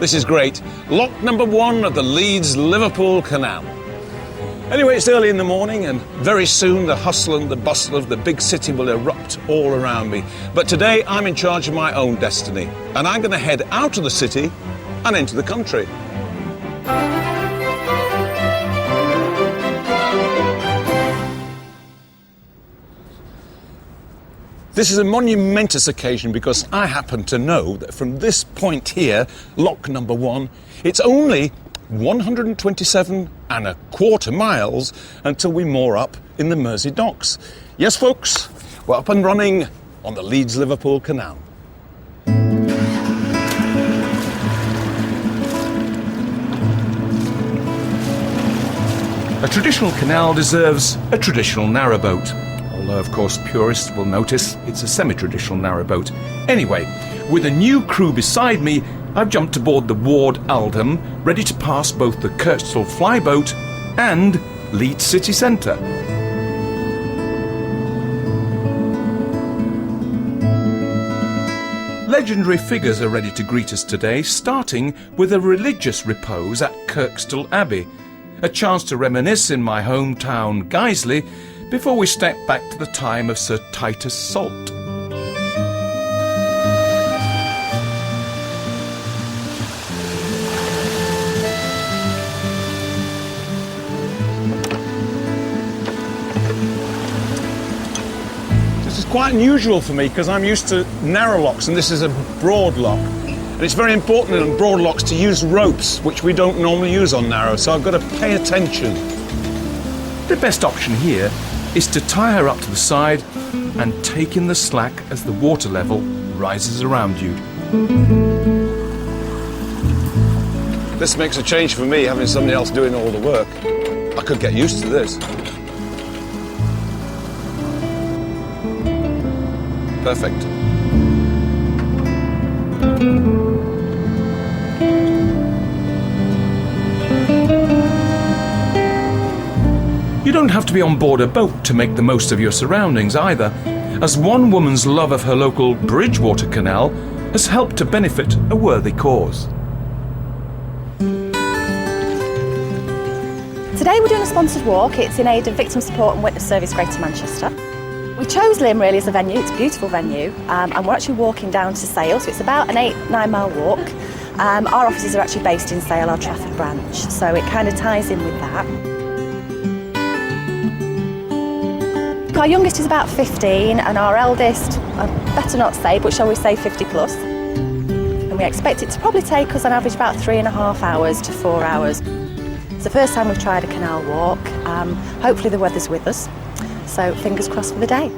This is great. Lock number 1 of the Leeds-Liverpool Canal. Anyway, it's early in the morning and very soon the hustle and the bustle of the big city will erupt all around me. But today I'm in charge of my own destiny and I'm going to head out of the city and into the country. This is a monumentous occasion because I happen to know that from this point here, lock number 1, it's only 127¼ miles until we moor up in the Mersey docks. Yes, folks, we're up and running on the Leeds-Liverpool Canal. A traditional canal deserves a traditional narrowboat. Although, of course, purists will notice it's a semi-traditional narrowboat. Anyway, with a new crew beside me, I've jumped aboard the Ward Aldham, ready to pass both the Kirkstall flyboat and Leeds city centre. Legendary figures are ready to greet us today, starting with a religious repose at Kirkstall Abbey, a chance to reminisce in my hometown Guiseley before we step back to the time of Sir Titus Salt. This is quite unusual for me because I'm used to narrow locks and this is a broad lock. And it's very important in broad locks to use ropes, which we don't normally use on narrow, so I've got to pay attention. The best option here is to tie her up to the side and take in the slack as the water level rises around you. This makes a change for me, having somebody else doing all the work. I could get used to this. Perfect. You don't have to be on board a boat to make the most of your surroundings either, as one woman's love of her local Bridgewater Canal has helped to benefit a worthy cause. Today we're doing a sponsored walk. It's in aid of Victim Support and Witness Service Greater Manchester. We chose Lymm really as a venue. It's a beautiful venue, and we're actually walking down to Sale, so it's about an 8-9 mile walk. Our offices are actually based in Sale, our Trafford branch, so it kind of ties in with that. Our youngest is about 15 and our eldest, I better not say, but shall we say 50 plus. And we expect it to probably take us on average about 3.5 hours to 4 hours. It's the first time we've tried a canal walk. Hopefully the weather's with us, so fingers crossed for the day.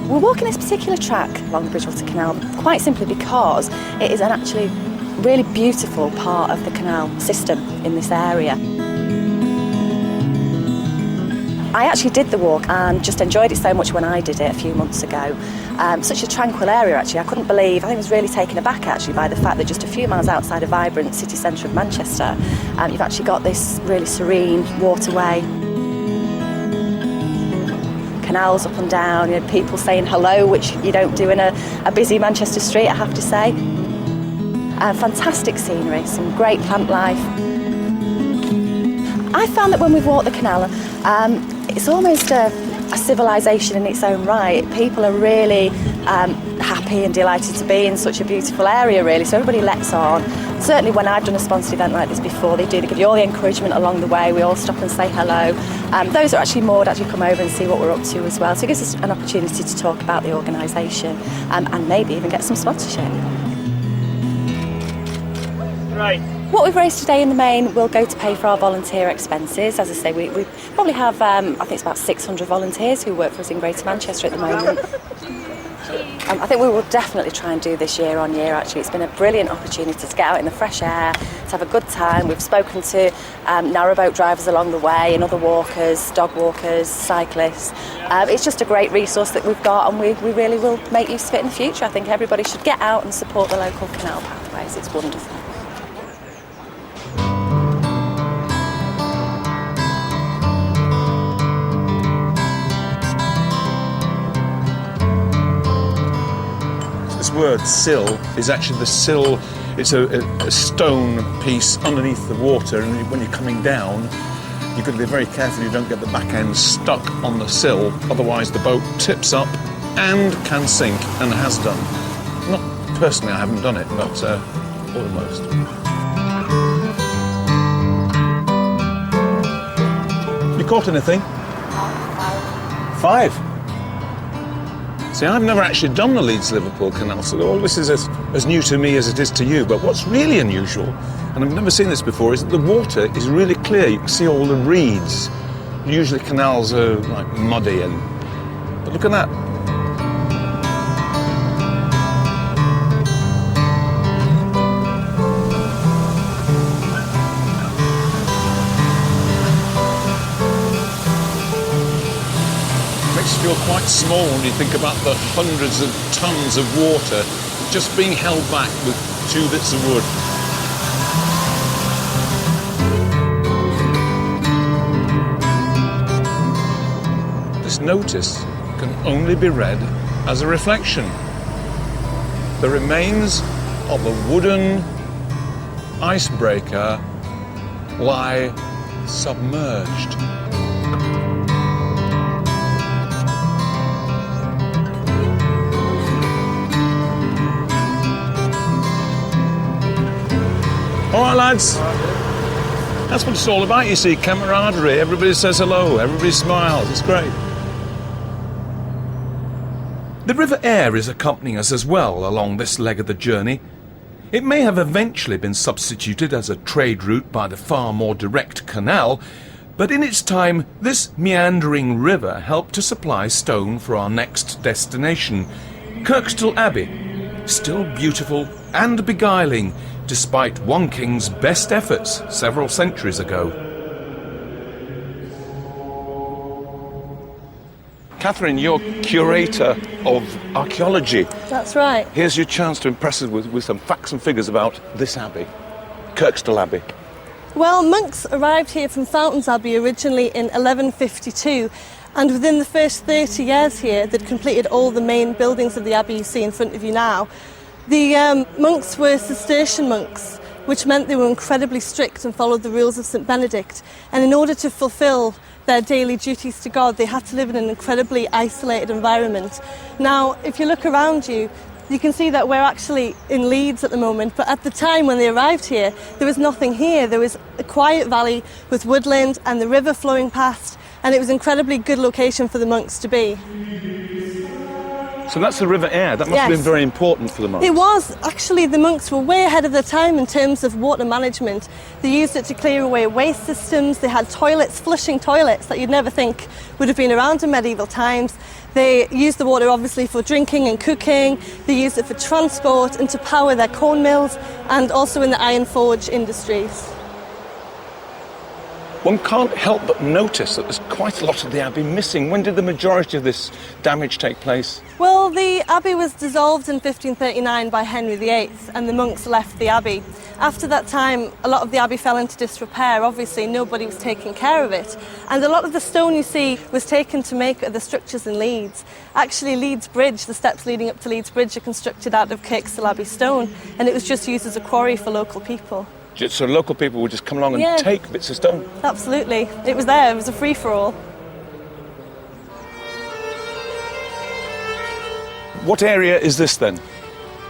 We're walking this particular track along the Bridgewater Canal quite simply because it is an actually really beautiful part of the canal system in this area. I actually did the walk and just enjoyed it so much when I did it a few months ago. Such a tranquil area actually. I couldn't believe, I think I was really taken aback actually by the fact that just a few miles outside a vibrant city centre of Manchester, you've actually got this really serene waterway. Canals up and down, you know, people saying hello, which you don't do in a busy Manchester street, I have to say. Fantastic scenery, some great plant life. I found that when we've walked the canal, it's almost a civilization in its own right. People are really happy and delighted to be in such a beautiful area, really, so everybody lets on. Certainly when I've done a sponsored event like this before, they give you all the encouragement along the way. We all stop and say hello. Those that are actually moored actually come over and see what we're up to as well, so it gives us an opportunity to talk about the organisation and maybe even get some sponsorship. Right. What we've raised today in the main will go to pay for our volunteer expenses. As I say, we probably have, I think it's about 600 volunteers who work for us in Greater Manchester at the moment. I think we will definitely try and do this year on year, actually. It's been a brilliant opportunity to get out in the fresh air, to have a good time. We've spoken to narrowboat drivers along the way and other walkers, dog walkers, cyclists. It's just a great resource that we've got, and we really will make use of it in the future. I think everybody should get out and support the local canal pathways. It's wonderful. This word sill is actually the sill. It's a stone piece underneath the water, and when you're coming down, you've got to be very careful you don't get the back end stuck on the sill, otherwise the boat tips up and can sink, and has done. Not personally, I haven't done it, but almost. You caught anything? 5. See, I've never actually done the Leeds-Liverpool Canal, so all this is as new to me as it is to you. But what's really unusual, and I've never seen this before, is that the water is really clear. You can see all the reeds. Usually canals are like muddy, but look at that. Feel quite small when you think about the hundreds of tons of water just being held back with 2 bits of wood. This notice can only be read as a reflection. The remains of a wooden icebreaker lie submerged. All right, lads. That's what it's all about, you see, camaraderie. Everybody says hello, everybody smiles. It's great. The River Aire is accompanying us as well along this leg of the journey. It may have eventually been substituted as a trade route by the far more direct canal, but in its time, this meandering river helped to supply stone for our next destination, Kirkstall Abbey, still beautiful and beguiling, despite one king's best efforts several centuries ago. Catherine, you're curator of archaeology. That's right. Here's your chance to impress us with some facts and figures about this abbey, Kirkstall Abbey. Well, monks arrived here from Fountains Abbey originally in 1152, and within the first 30 years here, they'd completed all the main buildings of the abbey you see in front of you now. The monks were Cistercian monks, which meant they were incredibly strict and followed the rules of St Benedict. And in order to fulfil their daily duties to God, they had to live in an incredibly isolated environment. Now, if you look around you, you can see that we're actually in Leeds at the moment, but at the time when they arrived here, there was nothing here. There was a quiet valley with woodland and the river flowing past, and it was an incredibly good location for the monks to be. So that's the River Aire. That must have been very important for the monks. It was. Actually, the monks were way ahead of their time in terms of water management. They used it to clear away waste systems. They had toilets, flushing toilets that you'd never think would have been around in medieval times. They used the water obviously for drinking and cooking. They used it for transport and to power their corn mills, and also in the iron forge industries. One can't help but notice that there's quite a lot of the abbey missing. When did the majority of this damage take place? Well, the abbey was dissolved in 1539 by Henry VIII, and the monks left the abbey. After that time, a lot of the abbey fell into disrepair. Obviously, nobody was taking care of it. And a lot of the stone you see was taken to make the structures in Leeds. Actually, Leeds Bridge, the steps leading up to Leeds Bridge, are constructed out of Kirkstall Abbey stone, and it was just used as a quarry for local people. So local people would just come along and take bits of stone? Absolutely. It was there. It was a free-for-all. What area is this then?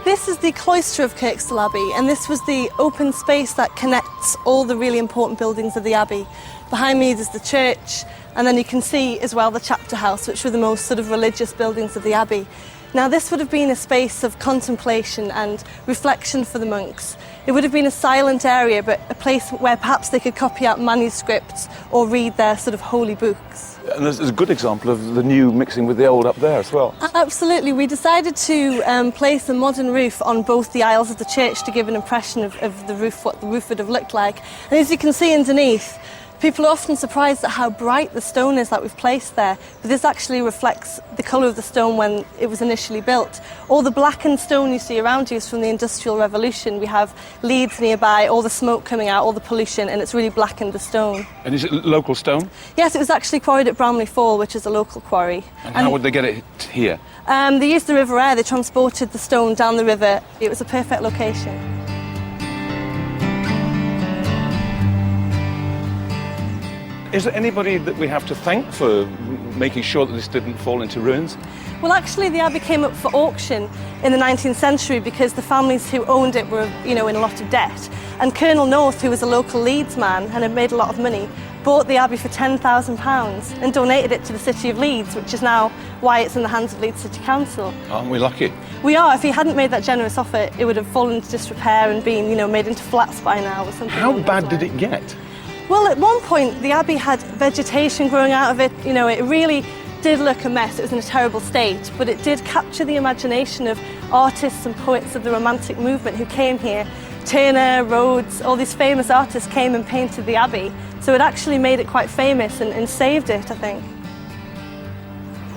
This is the cloister of Kirkstall Abbey, and this was the open space that connects all the really important buildings of the abbey. Behind me there's the church, and then you can see as well the chapter house, which were the most sort of religious buildings of the abbey. Now, this would have been a space of contemplation and reflection for the monks. It would have been a silent area, but a place where perhaps they could copy out manuscripts or read their sort of holy books. And there's a good example of the new mixing with the old up there as well. Absolutely. We decided to place a modern roof on both the aisles of the church to give an impression of the roof, what the roof would have looked like. And as you can see underneath, People are often surprised at how bright the stone is that we've placed there, but this actually reflects the colour of the stone when it was initially built. All the blackened stone you see around you is from the Industrial Revolution. We have Leeds nearby, all the smoke coming out, all the pollution, and it's really blackened the stone. And is it local stone? Yes, it was actually quarried at Bramley Fall, which is a local quarry. And how would they get it here? They used the River Air, they transported the stone down the river. It was a perfect location. Is there anybody that we have to thank for making sure that this didn't fall into ruins? Well, actually, the abbey came up for auction in the 19th century because the families who owned it were, in a lot of debt. And Colonel North, who was a local Leeds man and had made a lot of money, bought the abbey for £10,000 and donated it to the city of Leeds, which is now why it's in the hands of Leeds City Council. Aren't we lucky? We are. If he hadn't made that generous offer, it would have fallen into disrepair and been, made into flats by now or something. How bad did it get? Well, at one point, the abbey had vegetation growing out of it. It really did look a mess. It was in a terrible state, but it did capture the imagination of artists and poets of the Romantic movement who came here. Turner, Rhodes, all these famous artists came and painted the abbey. So it actually made it quite famous and saved it, I think.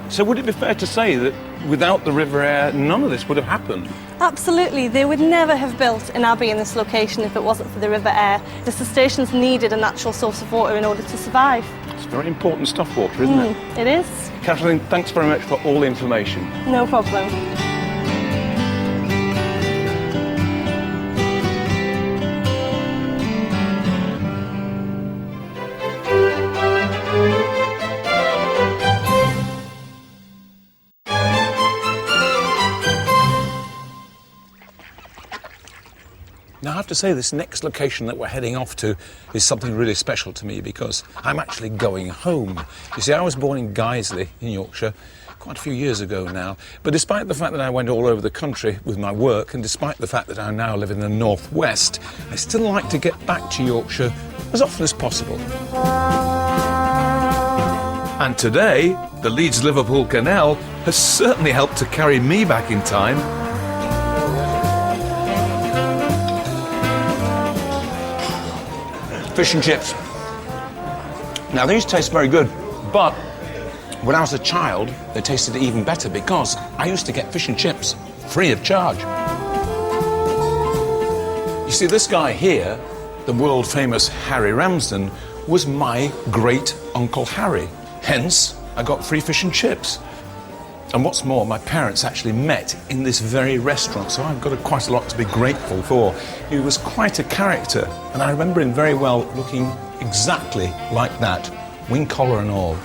So would it be fair to say that without the River Air, none of this would have happened? Absolutely. They would never have built an abbey in this location if it wasn't for the River Air. The Cistercians needed a natural source of water in order to survive. It's very important stuff, water, isn't it? It is. Kathleen, thanks very much for all the information. No problem. Now, I have to say, this next location that we're heading off to is something really special to me because I'm actually going home. You see, I was born in Guiseley in Yorkshire quite a few years ago now, but despite the fact that I went all over the country with my work and despite the fact that I now live in the northwest, I still like to get back to Yorkshire as often as possible. And today, the Leeds-Liverpool Canal has certainly helped to carry me back in time. Fish and chips. Now, these taste very good, but when I was a child, they tasted even better because I used to get fish and chips free of charge. You see, this guy here, the world-famous Harry Ramsden, was my great-uncle Harry. Hence, I got free fish and chips. And what's more, my parents actually met in this very restaurant, so I've got quite a lot to be grateful for. He was quite a character, and I remember him very well looking exactly like that, wing collar and all.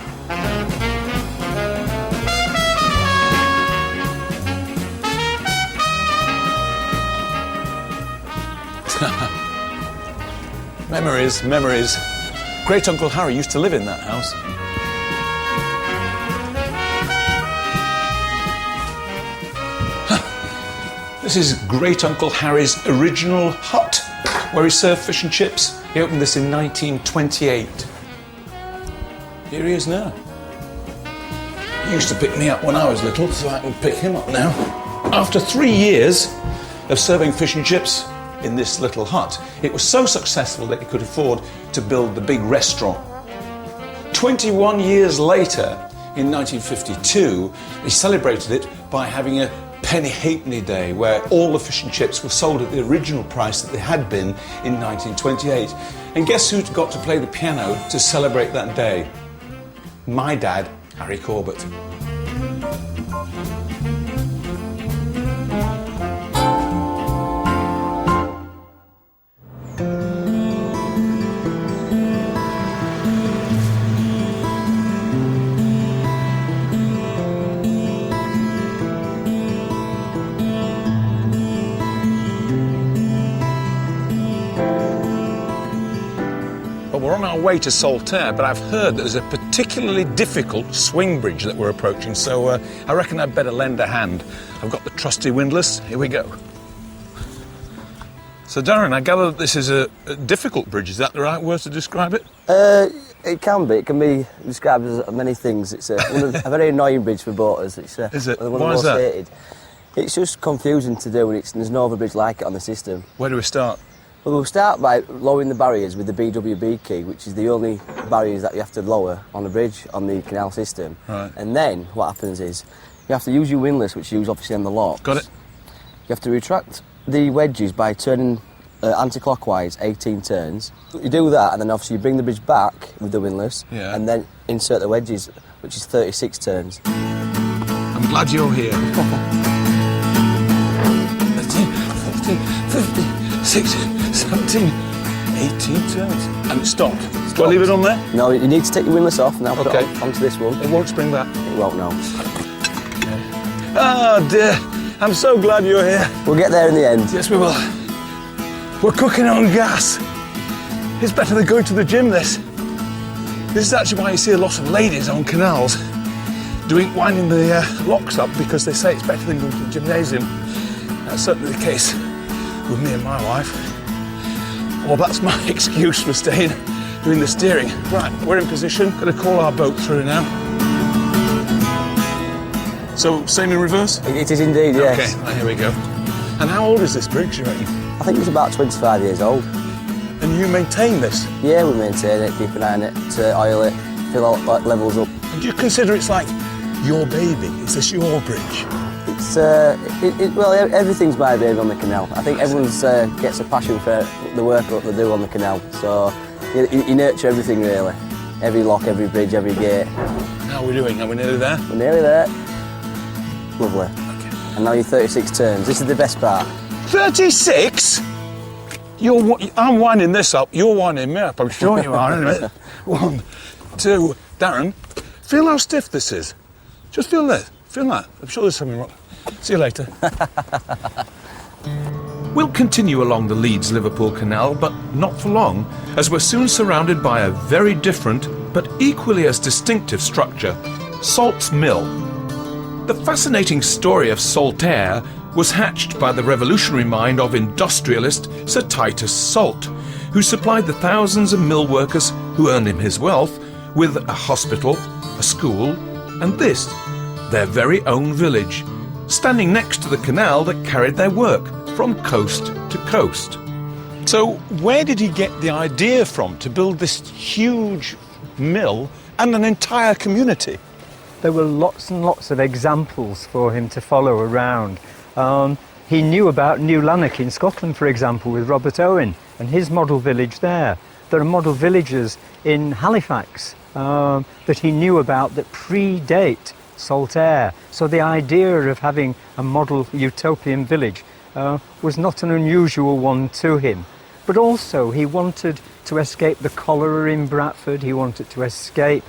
Memories, memories. Great-uncle Harry used to live in that house. This is Great-uncle Harry's original hut, where he served fish and chips. He opened this in 1928. Here he is now. He used to pick me up when I was little, so I can pick him up now. After 3 years of serving fish and chips in this little hut, it was so successful that he could afford to build the big restaurant. 21 years later, in 1952, he celebrated it by having a Penny Halfpenny Day, where all the fish and chips were sold at the original price that they had been in 1928. And guess who got to play the piano to celebrate that day? My dad, Harry Corbett. We're on our way to Saltaire, but I've heard that there's a particularly difficult swing bridge that we're approaching, so I reckon I'd better lend a hand. I've got the trusty windlass. Here we go. So, Darren, I gather that this is a difficult bridge. Is that the right word to describe it? It can be. It can be described as many things. It's a very annoying bridge for boaters. Is it? One of the Why is that? Hated. It's just confusing to do, and there's no other bridge like it on the system. Where do we start? Well, we'll start by lowering the barriers with the BWB key, which is the only barriers that you have to lower on the bridge, on the canal system. Right. And then what happens is you have to use your windlass, which you use obviously on the locks. Got it. You have to retract the wedges by turning anti-clockwise 18 turns. You do that, and then obviously you bring the bridge back with the windlass, Yeah. and then insert the wedges, which is 36 turns. I'm glad you're here. 13, 14, 15, 16, 17, 18 turns. And it stopped. Do I leave it on there? No, you need to take your windlass off, and now put Okay. it onto this one. It won't spring back. It won't, no. Oh dear, I'm so glad you're here. We'll get there in the end. Yes, we will. We're cooking on gas. It's better than going to the gym, this. This is actually why you see a lot of ladies on canals winding the locks up, because they say it's better than going to the gymnasium. That's certainly the case with me and my wife. Well, that's my excuse for staying doing the steering. Right, we're in position. Going to call our boat through now. So, same in reverse? It is indeed, yes. Okay, right, here we go. And how old is this bridge, you reckon? I think it's about 25 years old. And you maintain this? Yeah, we maintain it, keep an eye on it, oil it, fill all levels up. And do you consider it's like your baby? Is this your bridge? It's well, everything's my baby on the canal. I think everyone gets a passion for the work that they do on the canal. So you nurture everything really, every lock, every bridge, every gate. How are we doing? Are we nearly there? We're nearly there. Lovely. Okay. And now you're 36 turns. This is the best part. 36? I'm winding this up. You're winding me up. I'm sure you are. Anyway. 1, 2. Darren, feel how stiff this is. Just feel this. Feel that. I'm sure there's something wrong. See you later. We'll continue along the Leeds-Liverpool Canal, but not for long, as we're soon surrounded by a very different, but equally as distinctive structure, Salt's Mill. The fascinating story of Saltaire was hatched by the revolutionary mind of industrialist Sir Titus Salt, who supplied the thousands of mill workers who earned him his wealth with a hospital, a school, and this, their very own village, standing next to the canal that carried their work from coast to coast. So, where did he get the idea from to build this huge mill and an entire community? There were lots and lots of examples for him to follow around. He knew about New Lanark in Scotland, for example, with Robert Owen and his model village there. There are model villages in Halifax that he knew about that predate Saltaire. So the idea of having a model utopian village was not an unusual one to him. But also he wanted to escape the cholera in Bradford, he wanted to escape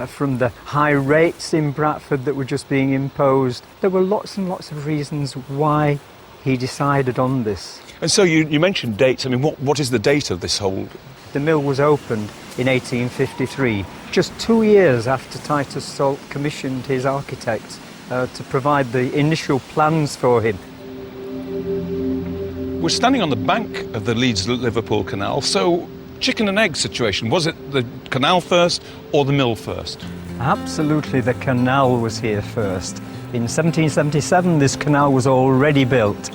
from the high rates in Bradford that were just being imposed. There were lots and lots of reasons why he decided on this. And so you mentioned dates. I mean, what is the date of this whole... The mill was opened in 1853, just 2 years after Titus Salt commissioned his architects to provide the initial plans for him. We're standing on the bank of the Leeds-Liverpool Canal, so chicken and egg situation. Was it the canal first or the mill first? Absolutely, the canal was here first. In 1777, this canal was already built.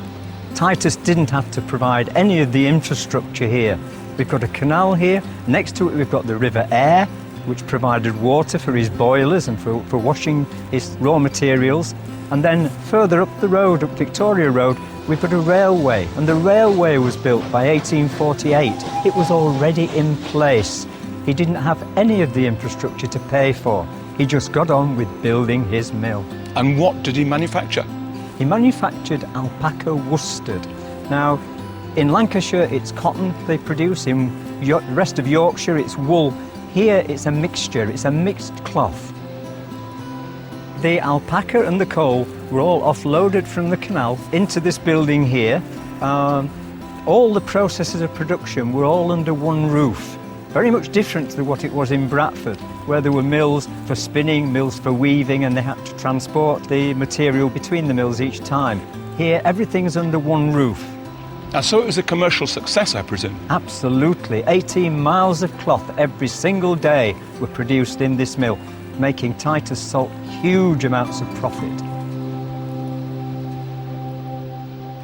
Titus didn't have to provide any of the infrastructure here. We've got a canal here. Next to it, we've got the River Aire, which provided water for his boilers and for washing his raw materials. And then further up the road, up Victoria Road, we've got a railway. And the railway was built by 1848. It was already in place. He didn't have any of the infrastructure to pay for. He just got on with building his mill. And what did he manufacture? He manufactured alpaca worsted. Now, in Lancashire, it's cotton they produce. In the rest of Yorkshire, it's wool. Here, it's a mixture. It's a mixed cloth. The alpaca and the coal were all offloaded from the canal into this building here. All the processes of production were all under one roof. Very much different to what it was in Bradford, where there were mills for spinning, mills for weaving, and they had to transport the material between the mills each time. Here, everything's under one roof. So it was a commercial success, I presume? Absolutely. 18 miles of cloth every single day were produced in this mill, making Titus Salt huge amounts of profit.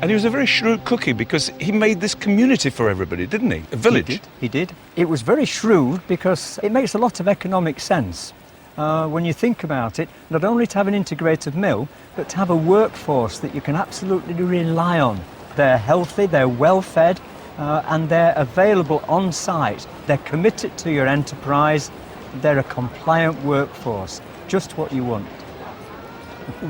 And he was a very shrewd cookie because he made this community for everybody, didn't he? A village. He did. It was very shrewd because it makes a lot of economic sense. When you think about it, not only to have an integrated mill, but to have a workforce that you can absolutely rely on. They're healthy, they're well fed, and they're available on site. They're committed to your enterprise. They're a compliant workforce, just what you want.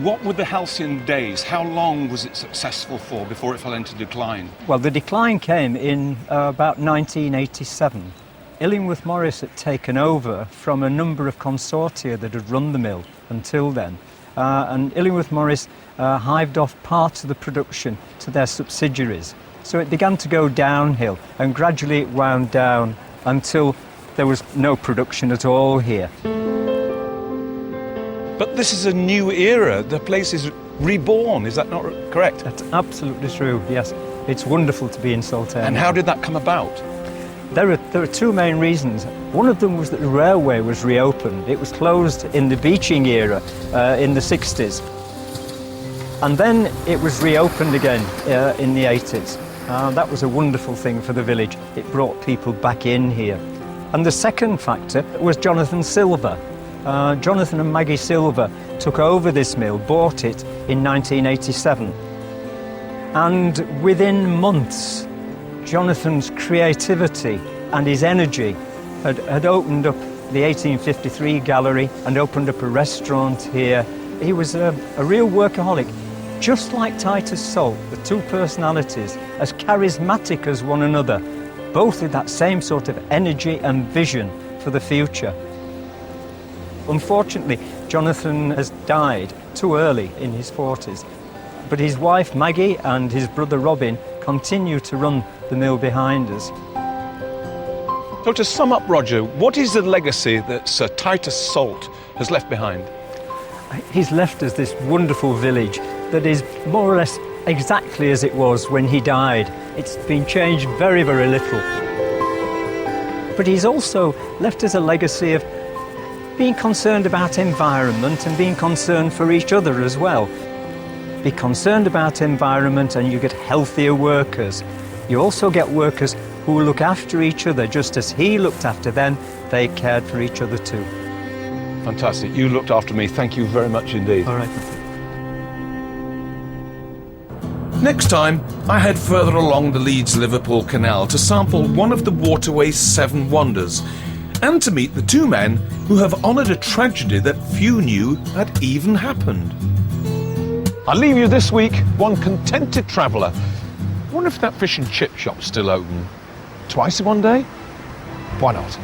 What were the halcyon days? How long was it successful for before it fell into decline? Well, the decline came in about 1987. Illingworth Morris had taken over from a number of consortia that had run the mill until then. And Illingworth Morris hived off parts of the production to their subsidiaries. So it began to go downhill, and gradually it wound down until there was no production at all here. But this is a new era. The place is reborn. Is that not correct? That's absolutely true, yes. It's wonderful to be in Saltaire. And how did that come about? There are two main reasons. One of them was that the railway was reopened. It was closed in the beaching era in the 60s. And then it was reopened again in the 80s. That was a wonderful thing for the village. It brought people back in here. And the second factor was Jonathan Silver. Jonathan and Maggie Silver took over this mill, bought it in 1987. And within months, Jonathan's creativity and his energy had opened up the 1853 gallery and opened up a restaurant here. He was a real workaholic, just like Titus Salt, the two personalities, as charismatic as one another, both with that same sort of energy and vision for the future. Unfortunately, Jonathan has died too early in his 40s, but his wife Maggie and his brother Robin continue to run the mill behind us. So to sum up, Roger, what is the legacy that Sir Titus Salt has left behind? He's left us this wonderful village that is more or less exactly as it was when he died. It's been changed very, very little. But he's also left us a legacy of being concerned about environment and being concerned for each other as well. Be concerned about environment and you get healthier workers. You also get workers who look after each other just as he looked after them. They cared for each other too. Fantastic. You looked after me. Thank you very much indeed. All right. Next time, I head further along the Leeds-Liverpool Canal to sample one of the waterway's 7 wonders and to meet the two men who have honoured a tragedy that few knew had even happened. I leave you this week, one contented traveller. I wonder if that fish and chip shop's still open. Twice in one day? Why not?